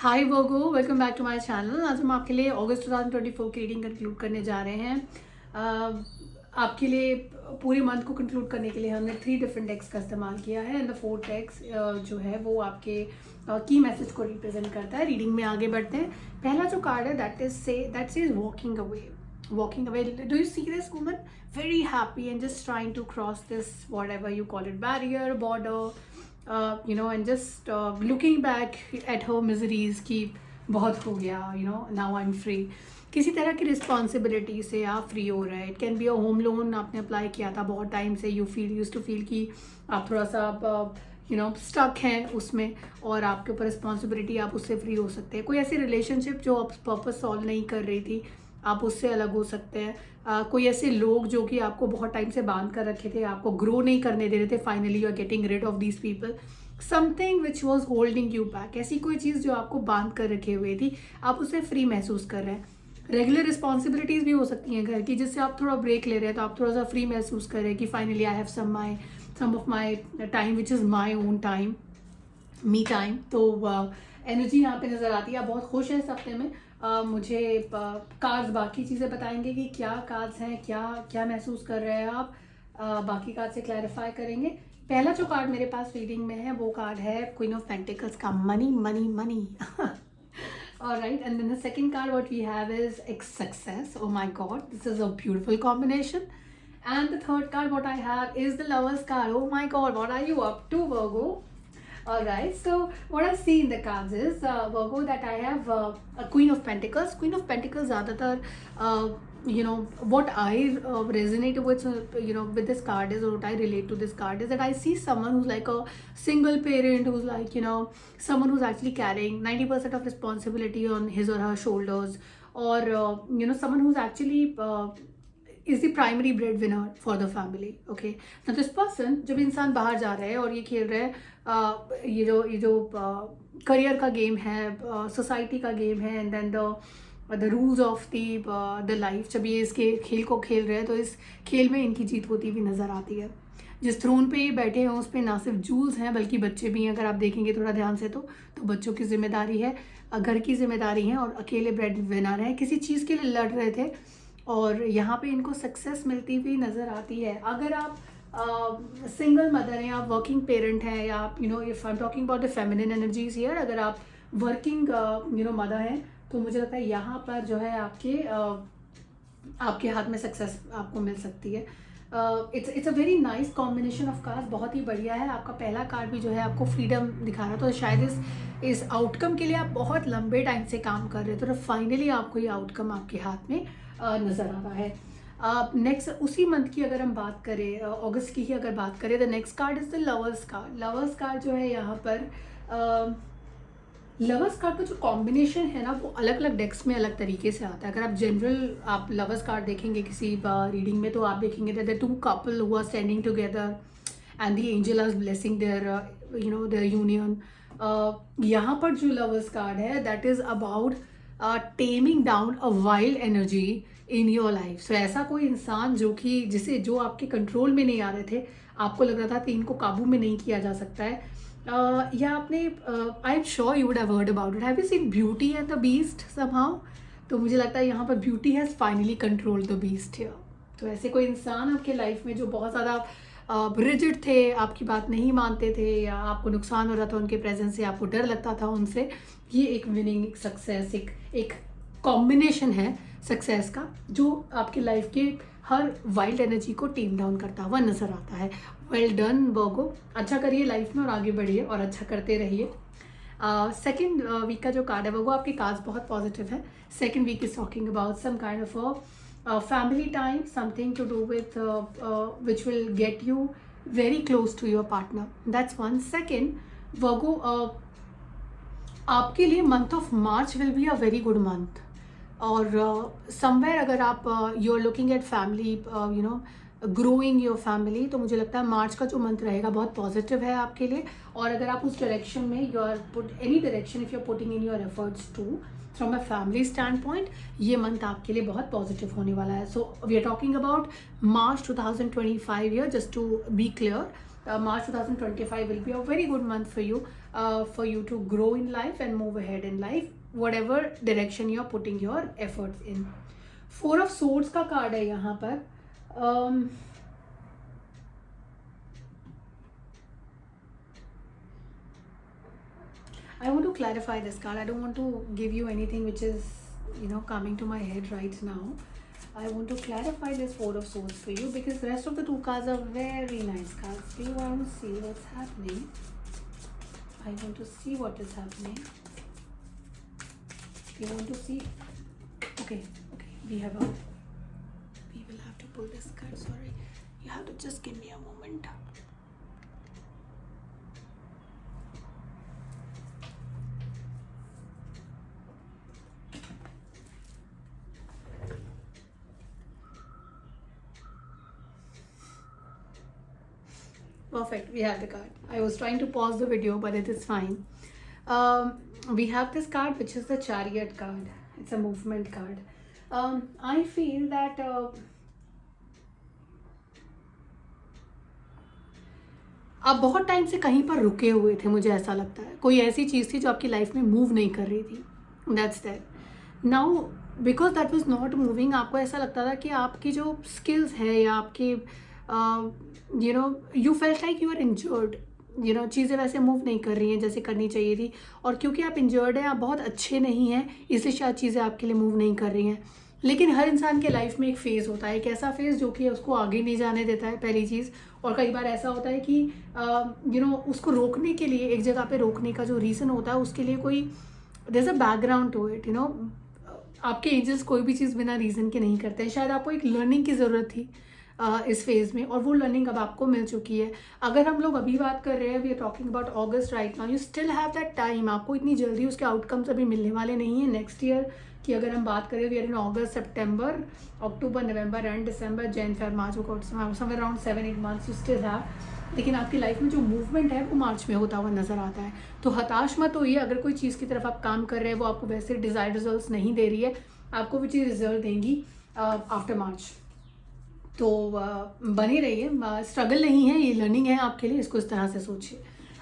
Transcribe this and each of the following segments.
Hi Virgo, welcome back to my channel. आज हम आपके लिए अगस्त 2024 की रीडिंग कंक्लूड करने जा रहे हैं। आपके लिए पूरे मंथ को कंक्लूड करने के लिए हमने 3 डिफरेंट डेक्स का इस्तेमाल किया है एंड द 4th डेक्स जो है वो आपके की मैसेज को रिप्रेजेंट करता है। रीडिंग में आगे बढ़ते हैं। पहला जो कार्ड है that says walking away. Walking away. Do you see this woman? Very happy and just trying to cross this, whatever you call it, barrier, border, and just looking back at her miseries कि बहुत हो गया, now I'm free. किसी तरह की responsibility से आप free हो रहे हैं. It can be a home loan आपने अप्लाई किया था बहुत टाइम से. यूज टू फील कि आप थोड़ा सा स्टक हैं उसमें और आपके ऊपर रिस्पॉन्सिबिलिटी, आप उससे फ्री हो सकते हैं. कोई ऐसी रिलेशनशिप जो आप पर्पस सॉल्व नहीं कर रही थी, आप उससे अलग हो सकते हैं. कोई ऐसे लोग जो कि आपको बहुत टाइम से बांध कर रखे थे, आपको ग्रो नहीं करने दे रहे थे, finally you are getting rid of these people. Something which was holding you back, ऐसी कोई चीज़ जो आपको बांध कर रखे हुए थी, आप उससे फ्री महसूस कर रहे हैं. रेगुलर रिस्पॉन्सिबिलिटीज़ भी हो सकती हैं घर की, जिससे आप थोड़ा ब्रेक ले रहे हैं, तो आप थोड़ा सा फ्री महसूस कर रहे हैं कि finally I have some of my time which is my own time, me time. तो एनर्जी यहाँ पे नज़र आती है. आप बहुत खुश हैं इस हफ्ते में. मुझे कार्ड्स बाकी चीज़ें बताएंगे कि क्या कार्ड्स हैं, क्या महसूस कर रहे हैं आप. बाकी कार्ड से क्लैरिफाई करेंगे. पहला जो कार्ड मेरे पास रीडिंग में है वो कार्ड है क्वीन ऑफ पेंटिकल्स का, money money money. Alright, and then the second card what we have is success. Oh my god, this is a beautiful combination. And the third card what I have is the lovers card. Oh my god, what are you up to, Virgo? Alright, so what I see in the cards is Virgo, that I have a Queen of Pentacles. Queen of Pentacles ज़्यादातर what I resonate with with this card is, or what I relate to this card is that I see someone who's like a single parent, who's like someone who's actually carrying 90% of responsibility on his or her shoulders, or someone who's actually is the primary breadwinner for the family. Okay, now this person, जब इंसान बाहर जा रहा है और ये खेल रहा है ये जो करियर का गेम है, सोसाइटी का गेम है, and then the rules of the life, जब ये इसके खेल को खेल रहे हैं तो इस खेल में इनकी जीत होती हुई नज़र आती है. जिस थ्रोन पे ये बैठे हैं उस पे ना सिर्फ जूल्स हैं बल्कि बच्चे भी हैं. अगर आप देखेंगे थोड़ा ध्यान से तो बच्चों की जिम्मेदारी है, घर की जिम्मेदारी है, और अकेले ब्रेड विनर हैं. किसी चीज़ के लिए लड़ रहे थे और यहाँ पे इनको सक्सेस मिलती हुई नज़र आती है. अगर आप सिंगल मदर हैं, आप वर्किंग पेरेंट हैं, या आप if I am talking about the feminine energies here, अगर आप वर्किंग मदर हैं तो मुझे लगता है यहाँ पर जो है आपके हाथ में सक्सेस आपको मिल सकती है. It's a very nice combination of cards. बहुत ही बढ़िया है. आपका पहला कार्ड भी जो है आपको फ्रीडम दिखा रहा है, तो शायद इस आउटकम के लिए आप बहुत लंबे टाइम से काम कर रहे थे, तो फाइनली आपको ये आउटकम आपके हाथ में नज़र आ रहा है. नेक्स्ट उसी मंथ की अगर हम बात करें, अगस्त की ही अगर बात करें, the next card is the lovers card. Lovers card जो है यहाँ पर लवर्स कार्ड का जो कॉम्बिनेशन है ना, वो अलग अलग डेक्स में अलग तरीके से आता है. अगर आप जनरल आप लवर्स कार्ड देखेंगे किसी रीडिंग में, तो आप देखेंगे that the two couple who are standing together and the angel are blessing their union. यहाँ पर जो लवर्स कार्ड है that is about taming down a wild energy in your life. So ऐसा कोई इंसान जो आपके कंट्रोल में नहीं आ रहे थे, आपको लग रहा था कि इनको काबू में नहीं किया जा सकता है. या आपने I am sure you would have heard about it. Have you seen beauty and the beast somehow? तो मुझे लगता है यहाँ पर beauty has finally control the beast here. तो ऐसे कोई इंसान आपके लाइफ में जो बहुत ज़्यादा रिजिड थे, आपकी बात नहीं मानते थे, या आपको नुकसान हो रहा था उनके प्रेजेंस से, आपको डर लगता था उनसे, ये एक विनिंग सक्सेस, एक कॉम्बिनेशन है सक्सेस का, जो आपकी लाइफ के हर वाइल्ड एनर्जी को टीम डाउन करता हुआ नज़र आता है. वेल डन वर्गो. अच्छा करिए लाइफ में और आगे बढ़िए और अच्छा करते रहिए. सेकेंड वीक का जो कार्ड है वो आपके कार्ड्स बहुत पॉजिटिव है. Second week is talking about some kind of family time, something to do with which will get you very close to your partner. That's one. Second, Virgo, आपके लिए month of March will be a very good month. और somewhere अगर आप you are looking at family, growing your family, तो मुझे लगता है मार्च का जो मंथ रहेगा बहुत पॉजिटिव है आपके लिए. और अगर आप उस डायरेक्शन में you are put any direction, if you are putting in your efforts to from a family standpoint, ये मंथ आपके लिए बहुत पॉजिटिव होने वाला है. So we are talking about March 2025 year. Just to be clear, March 2025 will be a very good month for you. for you to grow in life and move ahead in life, whatever direction you are putting your efforts in. 4 of Swords का card है यहाँ पर. I want to clarify this card. I don't want to give you anything which is, coming to my head right now. I want to clarify this 4 of Swords for you because the rest of the 2 cards are very nice cards. Do you want to see what's happening? I want to see what is happening. You want to see? Okay. We will have to pull this card. Sorry. You have to just give me a moment. Perfect, we have the card. I was trying to pause the video, but it is fine. We have this card, which is the Chariot card. It's a movement card. I feel that आप बहुत time से कहीं पर रुके हुए थे. मुझे ऐसा लगता है कोई ऐसी चीज़ थी जो आपकी लाइफ में मूव नहीं कर रही थी. That's that. Now because that was not moving, आपको ऐसा लगता था कि आपकी जो स्किल्स है या आपकी you felt like you are injured. चीज़ें वैसे मूव नहीं कर रही हैं जैसे करनी चाहिए थी, और क्योंकि आप इंजर्ड हैं, आप बहुत अच्छे नहीं हैं, इसलिए शायद चीज़ें आपके लिए मूव नहीं कर रही हैं. लेकिन हर इंसान के लाइफ में एक फ़ेज़ होता है, एक ऐसा फेज़ जो कि उसको आगे नहीं जाने देता है, पहली चीज़. और कई बार ऐसा होता है कि उसको रोकने के लिए, एक जगह पे रोकने का जो रीज़न होता है उसके लिए कोई there is a background to it. आपके एंजल्स कोई भी चीज़ बिना रीज़न के नहीं करते हैं. शायद आपको एक लर्निंग की ज़रूरत थी इस फेज़ में, और वो लर्निंग अब आपको मिल चुकी है. अगर हम लोग अभी बात कर रहे हैं, we are talking about August right now, you still have that time. आपको इतनी जल्दी उसके आउटकम्स अभी मिलने वाले नहीं हैं. नेक्स्ट ईयर की अगर हम बात करें, we are in August, September, October, November and December, Jan, Feb, March, somewhere around 7-8 months you still have. लेकिन आपकी लाइफ में जो मूवमेंट है वो मार्च में होता हुआ नज़र आता है. तो हताश मत होइए. अगर कोई चीज़ की तरफ आप काम कर रहे हैं, वो आपको वैसे डिज़ायर्ड रिजल्ट्स नहीं दे रही है, आपको वो चीज़ रिजल्ट देंगी आफ्टर मार्च. तो बने रहिए. स्ट्रगल नहीं है, ये लर्निंग है आपके लिए. इसको इस तरह से सोचिए.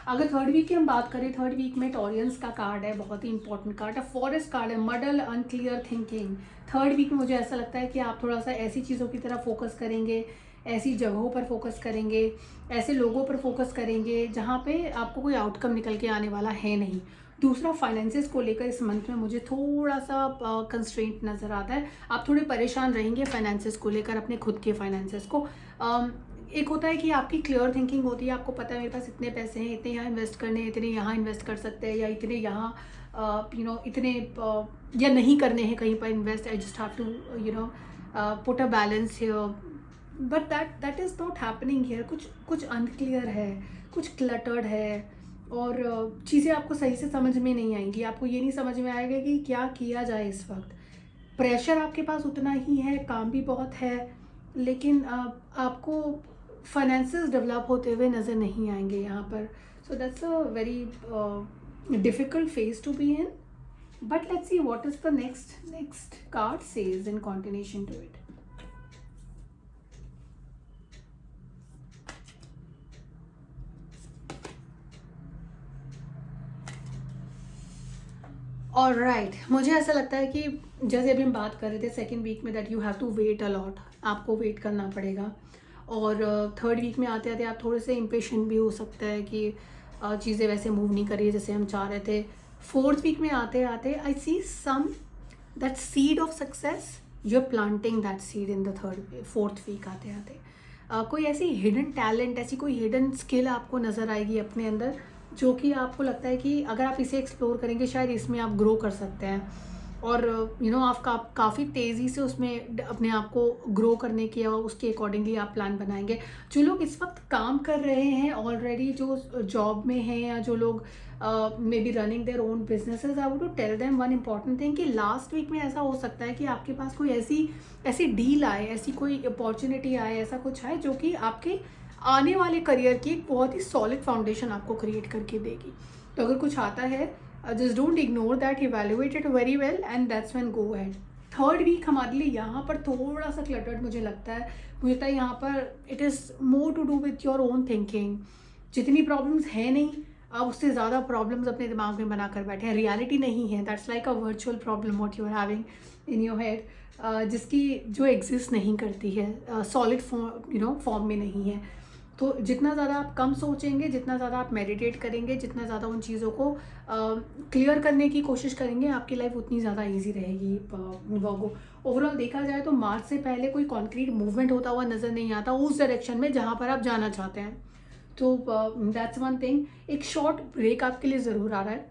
अगर 3rd वीक की हम बात करें, 3rd वीक में टॉरियंस का कार्ड है, बहुत ही इंपॉर्टेंट कार्ड है. फॉरेस्ट कार्ड है, मडल, अनक्लियर थिंकिंग. 3rd वीक में मुझे ऐसा लगता है कि आप थोड़ा सा ऐसी चीज़ों की तरफ फोकस करेंगे, ऐसी जगहों पर फोकस करेंगे, ऐसे लोगों पर फोकस करेंगे जहाँ पे आपको कोई आउटकम निकल के आने वाला है नहीं. दूसरा, फाइनेंसेस को लेकर इस मंथ में मुझे थोड़ा सा कंस्ट्रेंट नज़र आता है. आप थोड़े परेशान रहेंगे फाइनेंसेस को लेकर, अपने खुद के फाइनेंसेस को. एक होता है कि आपकी क्लियर थिंकिंग होती है, आपको पता है मेरे पास इतने पैसे हैं, इतने यहाँ इन्वेस्ट करने हैं, इतने यहाँ इन्वेस्ट कर सकते हैं, या इतने यहाँ इतने या नहीं करने हैं कहीं पर invest. I just have to put a balance here, but that is not happening here. कुछ अनक्लियर है, कुछ क्लटर्ड है, और चीज़ें आपको सही से समझ में नहीं आएंगी. आपको ये नहीं समझ में आएगा कि क्या किया जाए इस वक्त. प्रेशर आपके पास उतना ही है, काम भी बहुत है, लेकिन आपको फाइनेंसेस डेवलप होते हुए नज़र नहीं आएंगे यहाँ पर. So that's a very difficult phase to be in. But let's see what is the next card says in continuation to it. और राइट, मुझे ऐसा लगता है कि जैसे अभी हम बात कर रहे थे 2nd वीक में, that you have to wait a lot. आपको वेट करना पड़ेगा. और 3rd वीक में आते आते आप थोड़े से इम्पेशेंट भी हो सकता है कि चीज़ें वैसे मूव नहीं कर रही है जैसे हम चाह रहे थे. 4th वीक में आते आते I see some that seed of success, you are planting that seed in the 4th week आते आते. कोई ऐसी हिडन टैलेंट, ऐसी कोई हिडन स्किल आपको नज़र आएगी अपने अंदर, जो कि आपको लगता है कि अगर आप इसे एक्सप्लोर करेंगे शायद इसमें आप ग्रो कर सकते हैं. और आप काफ़ी तेज़ी से उसमें अपने आप को ग्रो करने की, और उसके अकॉर्डिंगली आप प्लान बनाएंगे. जो लोग इस वक्त काम कर रहे हैं ऑलरेडी, जो जॉब में हैं, या जो लोग may be running their own businesses, I would to tell them one important thing कि लास्ट वीक में ऐसा हो सकता है कि आपके पास कोई ऐसी डील आए, ऐसी कोई अपॉर्चुनिटी आए, ऐसा कुछ आए जो कि आपके आने वाले करियर की एक बहुत ही सॉलिड फाउंडेशन आपको क्रिएट करके देगी. तो अगर कुछ आता है, just don't ignore that, evaluate it very well, and that's when go ahead. 3rd week हमारे लिए यहाँ पर थोड़ा सा क्लटर्ड मुझे लगता है. मुझे लगता है यहाँ पर it is more to do with your own thinking. जितनी प्रॉब्लम्स हैं नहीं, आप उससे ज़्यादा प्रॉब्लम्स अपने दिमाग में बना कर बैठे हैं, रियलिटी नहीं है, that's like a virtual problem what you are having in your head, जिसकी जो एग्जिस्ट नहीं करती है, सॉलिड फॉर्म में नहीं है। तो जितना ज़्यादा आप कम सोचेंगे, जितना ज़्यादा आप मेडिटेट करेंगे, जितना ज़्यादा उन चीज़ों को क्लियर करने की कोशिश करेंगे, आपकी लाइफ उतनी ज़्यादा ईजी रहेगी। वर्गो, ओवरऑल देखा जाए तो मार्च से पहले कोई कॉन्क्रीट मूवमेंट होता हुआ नज़र नहीं आता उस डायरेक्शन में जहाँ पर आप जाना चाहते हैं। तो दैट्स वन थिंग। एक शॉर्ट ब्रेक आपके लिए ज़रूर आ रहा है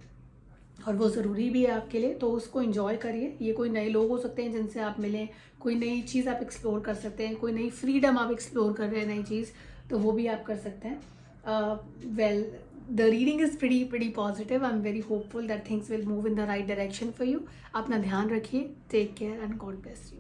और वो ज़रूरी भी है आपके लिए, तो उसको इन्जॉय करिए। ये कोई नए लोग हो सकते हैं जिनसे आप मिलें, कोई नई चीज़ आप एक्सप्लोर कर सकते हैं, कोई नई फ्रीडम आप एक्सप्लोर कर रहे हैं, नई चीज़, तो वो भी आप कर सकते हैं। Well, the reading is pretty positive. I am very hopeful that things will move in the right direction for you. अपना ध्यान रखिए, take care and God bless you.